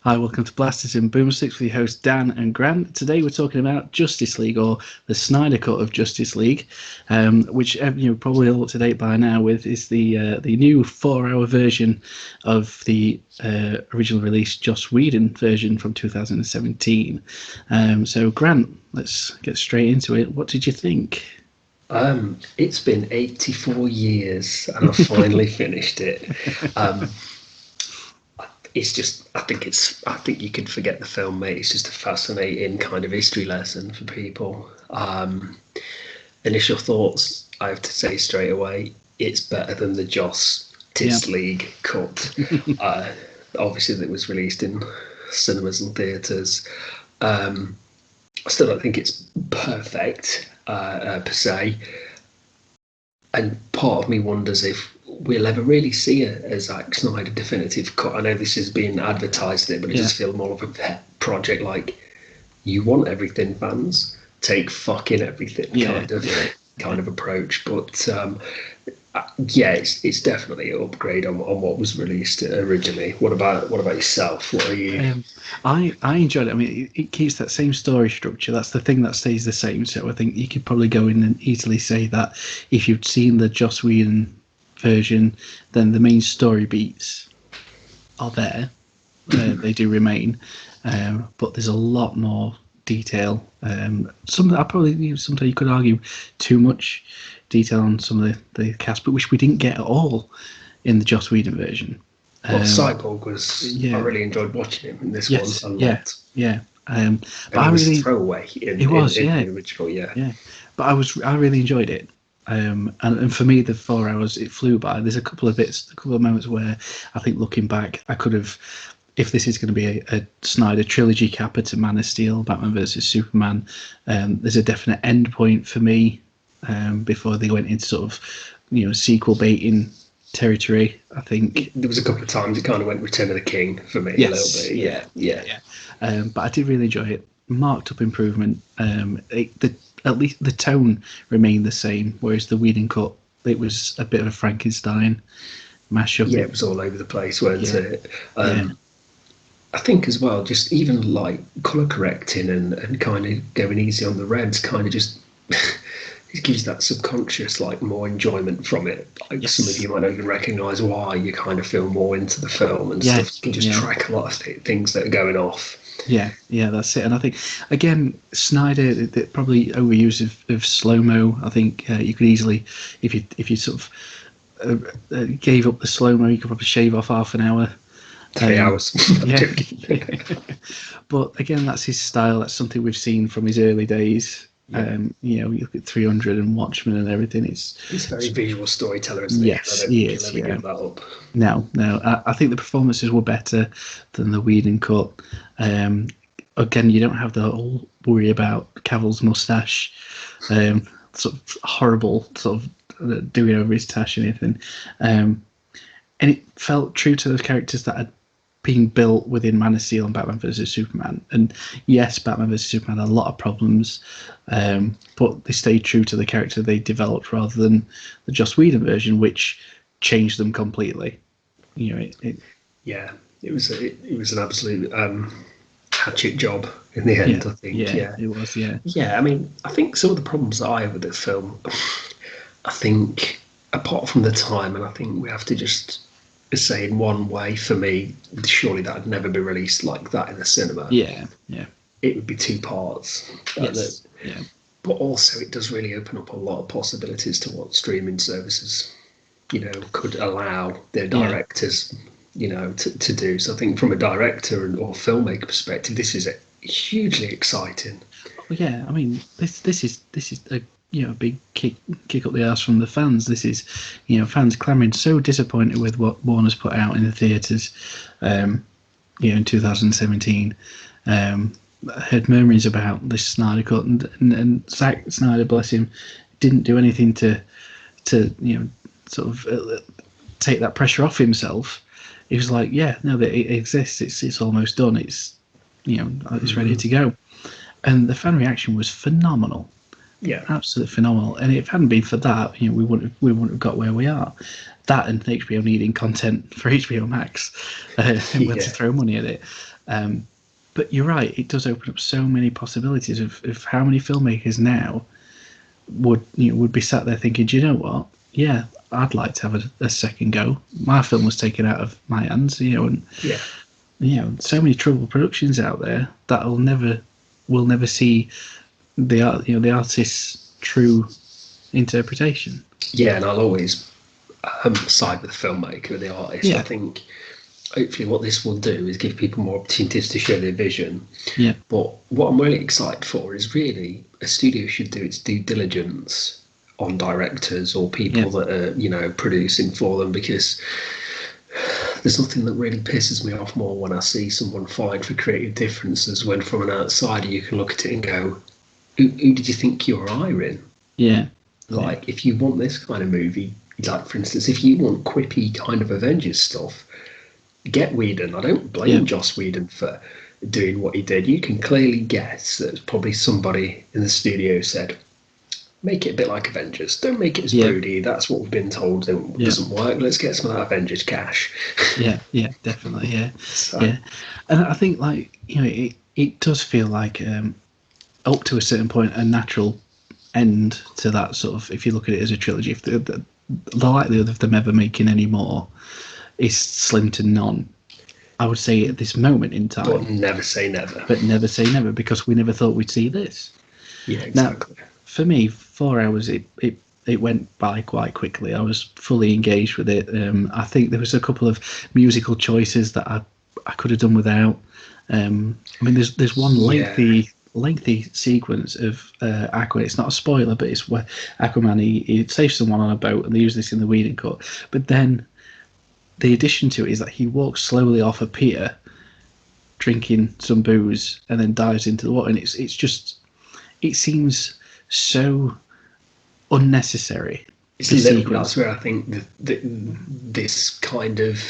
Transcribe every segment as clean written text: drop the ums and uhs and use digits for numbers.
Hi, welcome to Blasters and Boomsticks with your hosts Dan and Grant. Today we're talking about Justice League, or the Snyder Cut of Justice League, which you're probably all up to date by now with, is the new 4-hour version of the original release Joss Whedon version from 2017. So Grant, let's get straight into it. What did you think? It's been 84 years and I've finally finished it. It's just, I think you could forget the film, mate. It's just a fascinating kind of history lesson for people. Initial thoughts, I have to say straight away, it's better than the Joss Tis League cut. Obviously, that was released in cinemas and theatres. I still don't think it's perfect per se. And part of me wonders if we'll ever really see a Zack Snyder definitive cut. I know this is being advertised it, but it just feels more of a pet project. Like, you want everything, fans, take fucking everything kind of approach. But it's definitely an upgrade on what was released originally. What about yourself? What are you? I enjoyed it. I mean, it keeps that same story structure. That's the thing that stays the same. So I think you could probably go in and easily say that if you've seen the Joss Whedon version, then the main story beats are there. They do remain, but there's a lot more detail. Sometimes you could argue too much detail on some of the cast, but which we didn't get at all in the Joss Whedon version. Well, Cyborg was. I really enjoyed watching him in this one a lot. Yeah. But I really throwaway in the original. Yeah. But I really enjoyed it. And for me, the 4 hours, it flew by. There's a couple of moments where I think, looking back, I could have, if this is going to be a Snyder trilogy capper to Man of Steel, Batman versus Superman, there's a definite end point for me before they went into sort of, sequel baiting territory. I think there was a couple of times it kind of went Return of the King for me a little bit. Yeah. But I did really enjoy it. Marked up improvement. At least the tone remained the same, whereas the Whedon cut, it was a bit of a Frankenstein mashup. Yeah, it was all over the place, wasn't it? I think as well, just even like colour correcting and kind of going easy on the reds, kind of just it gives that subconscious like more enjoyment from it. Like some of you might not even recognise why. You kind of feel more into the film and stuff. You can just track a lot of things that are going off. Yeah, that's it. And I think, again, Snyder probably overuse of slow-mo. I think you could easily, if you sort of gave up the slow-mo, you could probably shave off half an hour. 3 hours. But again, that's his style. That's something we've seen from his early days. You look at 300 and Watchmen and everything. He's a very visual storyteller, isn't he? Yes, he is. Give that up. No. I think the performances were better than the Whedon cut. Again, you don't have the whole worry about Cavill's mustache, sort of horrible, sort of doing over his tash and anything. And it felt true to those characters that had been built within Man of Steel and Batman vs Superman. And yes, Batman vs Superman had a lot of problems, but they stayed true to the character they developed rather than the Joss Whedon version, which changed them completely. It was an absolute hatchet job in the end. I think. Yeah, it was. Yeah. I mean, I think some of the problems that I have with this film, I think, apart from the time, and I think we have to just say in one way, for me, surely that would never be released like that in the cinema. Yeah. It would be 2 parts. Yes. But also, it does really open up a lot of possibilities to what streaming services, could allow their directors, to do. So I think from a director or filmmaker perspective, this is hugely exciting. Well, yeah, I mean, this is a big kick up the arse from the fans. This is, fans clamouring, so disappointed with what Warner's put out in the theatres, in 2017. I heard murmurings about this Snyder cut, and Zack Snyder, bless him, didn't do anything to sort of take that pressure off himself. He was like, it exists. It's almost done. It's it's ready to go, and the fan reaction was phenomenal. Yeah, absolutely phenomenal. And if it hadn't been for that, we wouldn't have got where we are. That and HBO needing content for HBO Max, where to throw money at it. But you're right; it does open up so many possibilities of how many filmmakers now would be sat there thinking, do you know what? Yeah, I'd like to have a second go. My film was taken out of my hands, and so many troubled productions out there that will never see the artist's true interpretation. Yeah, and I'll always side with the filmmaker, the artist. I Yeah, think hopefully what this will do is give people more opportunities to share their vision. yeah, But what I'm really excited for is really a studio should do its due diligence on directors or yeah, people that are, producing for them, because there's nothing that really pisses me off more when I see someone find for creative differences when from an outsider you can look at it and go, who did you think you were hiring? yeah, Like, if you want this kind of movie, like for instance, if you want quippy kind of Avengers stuff, get Whedon. I don't blame Joss Whedon for doing what he did. You can clearly guess that probably somebody in the studio said, make it a bit like Avengers. Don't make it as broody. That's what we've been told doesn't work. Let's get some of that Avengers cash. yeah, definitely, yeah, So, yeah. And I think, like, it does feel like up to a certain point a natural end to that sort of. If you look at it as a trilogy, if the likelihood of them ever making any more is slim to none. I would say at this moment in time. But never say never. But never say never, because we never thought we'd see this. Yeah, exactly. Now, for me, 4 hours, it went by quite quickly. I was fully engaged with it. I think there was a couple of musical choices that I could have done without. I mean, there's one lengthy sequence of Aquaman. It's not a spoiler, but it's where Aquaman he saves someone on a boat, and they use this in the Whedon Cut. But then the addition to it is that he walks slowly off a pier, drinking some booze, and then dives into the water. And it's just, it seems so unnecessary. That's where I think this kind of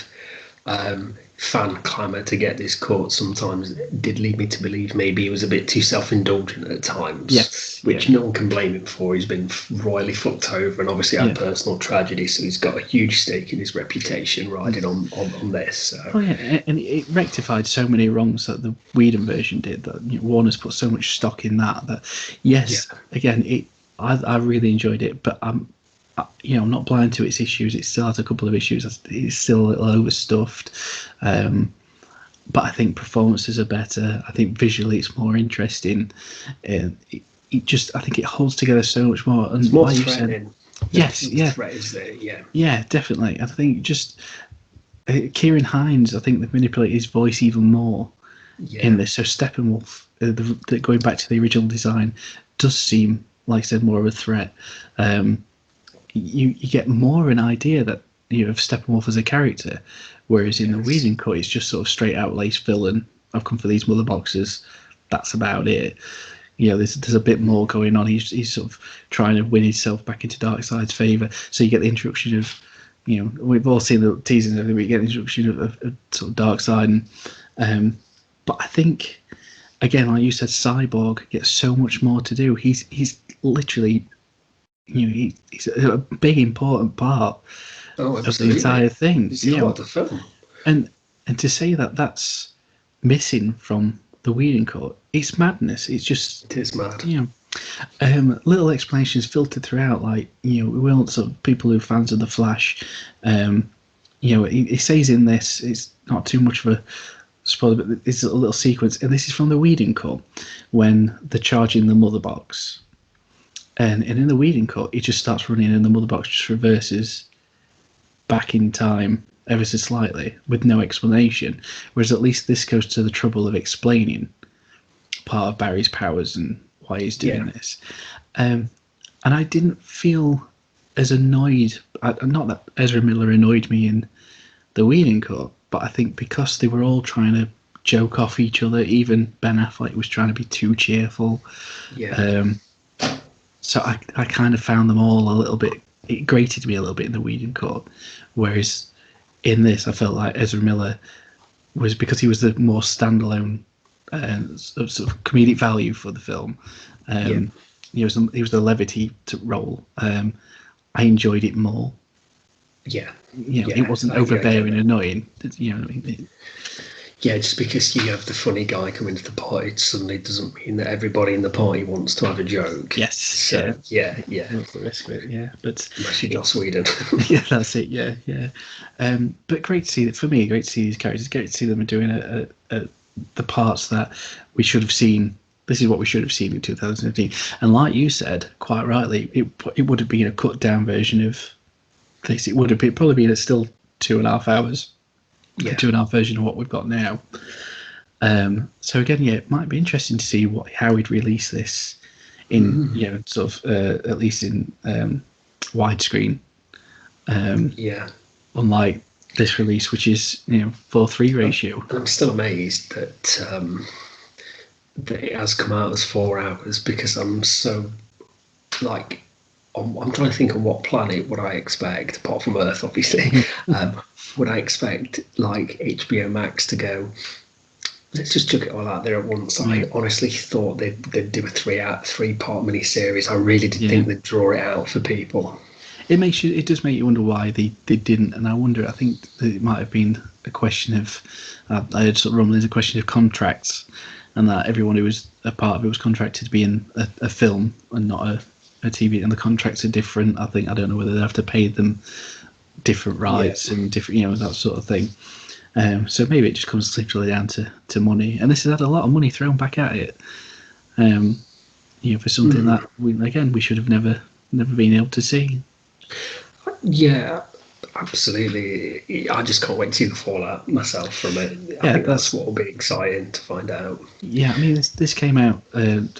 fan clamour to get this caught sometimes did lead me to believe maybe he was a bit too self-indulgent at times. Yes, which no one can blame him for. He's been royally fucked over and obviously had personal tragedy, so he's got a huge stake in his reputation riding on this. So. Oh yeah, and it rectified so many wrongs that the Whedon version did. That Warner's put so much stock in that. Again, I really enjoyed it, but I'm not blind to its issues. It still has a couple of issues. It's still a little overstuffed. But I think performances are better. I think visually it's more interesting. I think it holds together so much more. And it's more threatening. Threat is there, Yeah, definitely. I think just Kieran Hines, I think they've manipulated his voice even more in this. So Steppenwolf, going back to the original design, does seem, like I said, more of a threat. You get more an idea that of Steppenwolf as a character, whereas in the Whedon Cut it's just sort of straight out laced villain. I've come for these mother boxes. That's about it. There's a bit more going on. He's sort of trying to win himself back into Darkseid's favour. So you get the introduction of, we've all seen the teasers and everything. We get the introduction of sort of Darkseid, and but I think again, like you said, Cyborg gets so much more to do. He's literally. He's a big important part of the entire thing. He's the heart of the film. And to say that that's missing from the Whedon Cut, it's madness. It is mad. Little explanations filtered throughout, like we want sort of people who are fans of the Flash. He says in this, it's not too much of a spoiler, but it's a little sequence, and this is from the Whedon Cut when they're charging the mother box. And in the Whedon Cut, he just starts running, and the mother box just reverses back in time ever so slightly with no explanation. Whereas at least this goes to the trouble of explaining part of Barry's powers and why he's doing this. And I didn't feel as annoyed. Not that Ezra Miller annoyed me in the Whedon Cut, but I think because they were all trying to joke off each other, even Ben Affleck was trying to be too cheerful. So I kind of found them all a little bit. It grated me a little bit in the Whedon Cut, whereas in this I felt like Ezra Miller was, because he was the more standalone sort of comedic value for the film. He was the levity role. I enjoyed it more. It wasn't overbearing and annoying. Yeah, just because you have the funny guy come into the party suddenly doesn't mean that everybody in the party wants to have a joke. Yes, So yeah, yeah. That's the risk of it. Yeah, but Unless you're Joss Whedon. yeah, that's it. Yeah, yeah. But great to see that for me. Great to see these characters. Great to see them doing the parts that we should have seen. This is what we should have seen in 2015. And like you said, quite rightly, it would have been a cut down version of this. It would have probably been still 2.5 hours. Yeah. The 2.5 version of what we've got now. So again, yeah, it might be interesting to see how he'd release this in sort of at least in widescreen. Yeah. Unlike this release, which is 4:3 ratio. I'm still amazed that that it has come out as 4 hours, because I'm so like I'm trying to think of what planet would I expect, apart from Earth, obviously. Would I expect like HBO Max to go, let's just chuck it all out there at once? I honestly thought they'd do a 3-part mini series. I really did think they'd draw it out for people. It does make you wonder why they didn't, and I think that it might have been a question of I heard sort of rumblings, a question of contracts, and that everyone who was a part of it was contracted to be in a film and not a TV, and the contracts are different. I don't know whether they have to pay them different rights and different, that sort of thing. So maybe it just comes literally down to money, and this has had a lot of money thrown back at it. For something that we should have never been able to see. Yeah, absolutely. I just can't wait to see the fallout myself from it. I think that's what will be exciting to find out. Yeah, I mean, this came out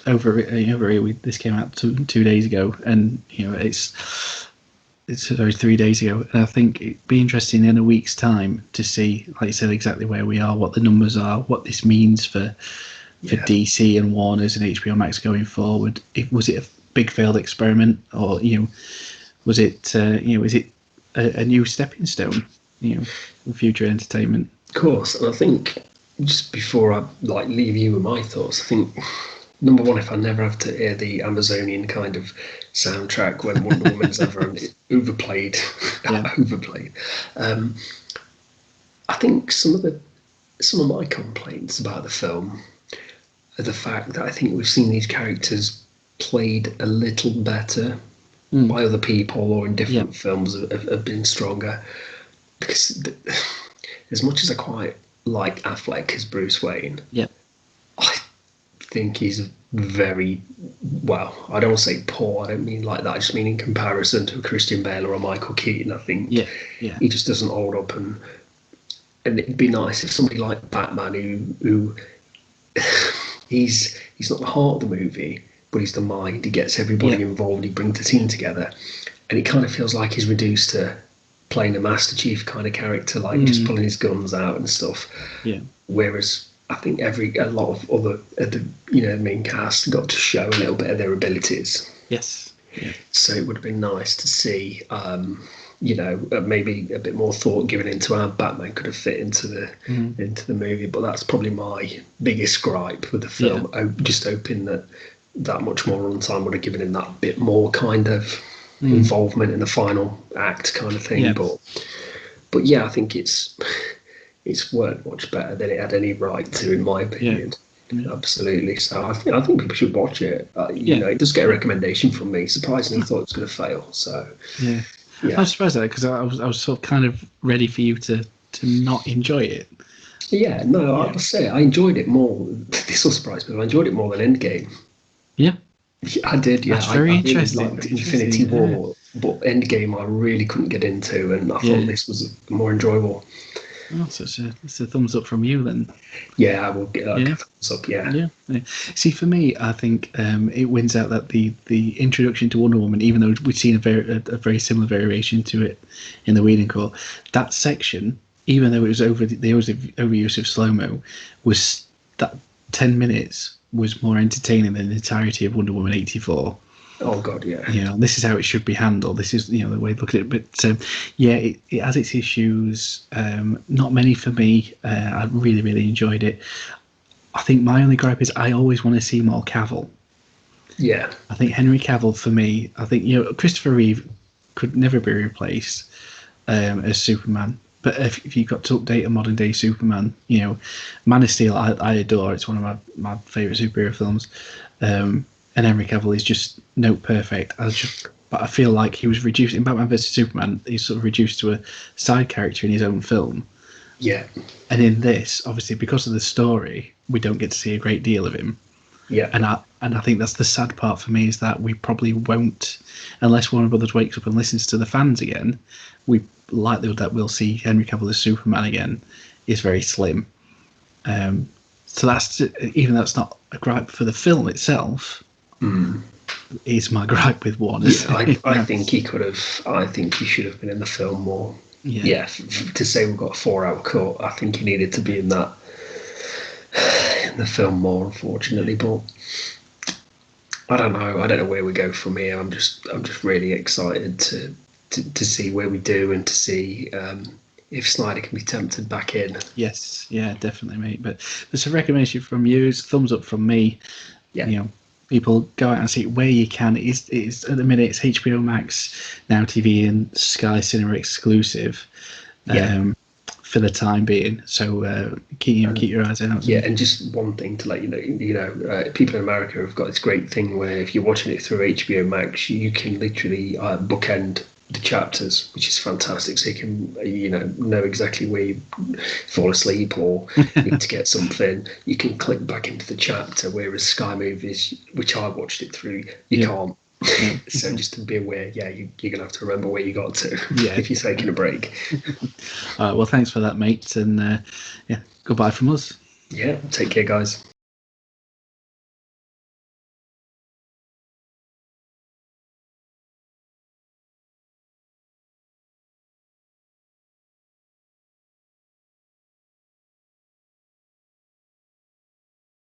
over a week. This came out 2 days ago, and it's 3 days ago. And I think it'd be interesting in a week's time to see, like you said, exactly where we are, what the numbers are, what this means for DC and Warner's and HBO Max going forward. Was it a big failed experiment, or was it is it a new stepping stone, for future entertainment? Of course, and I think just before I leave you with my thoughts, I think number one, if I never have to hear the Amazonian kind of soundtrack when Wonder Woman's ever overplayed, I think some of my complaints about the film are the fact that I think we've seen these characters played a little better by other people, or in different films have been stronger. Because as much as I quite like Affleck as Bruce Wayne, I think he's very, well, I don't say poor, I don't mean like that, I just mean in comparison to a Christian Bale or a Michael Keaton. I think he just doesn't hold up, and it'd be nice if somebody like Batman, who he's not the heart of the movie, but he's the mind. He gets everybody involved. He brings the team together, and it kind of feels like he's reduced to playing a Master Chief kind of character, like just pulling his guns out and stuff. Yeah. Whereas I think a lot of other main cast got to show a little bit of their abilities. Yes. Yeah. So it would have been nice to see, maybe a bit more thought given into how Batman could have fit into the movie. But that's probably my biggest gripe with the film. Yeah. Just hoping that much more runtime would have given him that bit more kind of involvement in the final act kind of thing. Yeah. But yeah, I think it's worked much better than it had any right to, in my opinion. Yeah. Absolutely. So I think people should watch it. It does get a recommendation from me. Surprisingly, I thought it was going to fail. So yeah. I was surprised at that, because I was sort of kind of ready for you to not enjoy it. Yeah, no, I must say I enjoyed it more. This will surprise me, but I enjoyed it more than Endgame. Yeah. I did, yeah. That's very interesting. I liked Infinity War, but Endgame I really couldn't get into, and I thought this was more enjoyable. Oh, so it's a thumbs up from you then. Yeah, I will get a thumbs up, yeah. See, for me, I think it wins out that the introduction to Wonder Woman, even though we've seen a very similar variation to it in the Whedon Cut, that section, even though it was overuse of slow-mo, was that 10 minutes was more entertaining than the entirety of Wonder Woman 84. Oh God, yeah. This is how it should be handled. This is the way to look at it. But it has its issues. Not many for me. I really, really enjoyed it. I think my only gripe is I always want to see more Cavill. Yeah. I think Henry Cavill, for me, I think Christopher Reeve could never be replaced as Superman. But if you've got to update a modern day Superman, Man of Steel, I adore. It's one of my favourite superhero films. And Henry Cavill is just note perfect. But I feel like he was reduced in Batman vs Superman. He's sort of reduced to a side character in his own film. Yeah. And in this, obviously, because of the story, we don't get to see a great deal of him. Yeah. And I think that's the sad part for me, is that we probably won't, unless Warner Brothers wakes up and listens to the fans again, we likely that we'll see Henry Cavill as Superman again is very slim. So even though that's not a gripe for the film itself, is my gripe with Warner. Yeah, I think he could have. I think he should have been in the film more. Yeah, to say we've got a 4-hour cut, I think he needed to be in the film more, unfortunately. But I don't know. I don't know where we go from here. I'm just really excited to see where we do, and to see if Snyder can be tempted back in. Yes, yeah, definitely, mate. But there's a recommendation from you, thumbs up from me. Yeah. People go out and see it where you can. It's at the minute, it's HBO Max, Now TV, and Sky Cinema exclusive. For the time being. So keep your eyes out. Yeah, and just one thing to let you know, people in America have got this great thing where if you're watching it through HBO Max, you can literally bookend the chapters, which is fantastic. So you can, know exactly where you fall asleep or need to get something. You can click back into the chapter, whereas Sky Movies, which I watched it through, you can't. So just to be aware, you're gonna have to remember where you got to if you're taking a break. All right, well, thanks for that, mate, and goodbye from us. Yeah, take care, guys.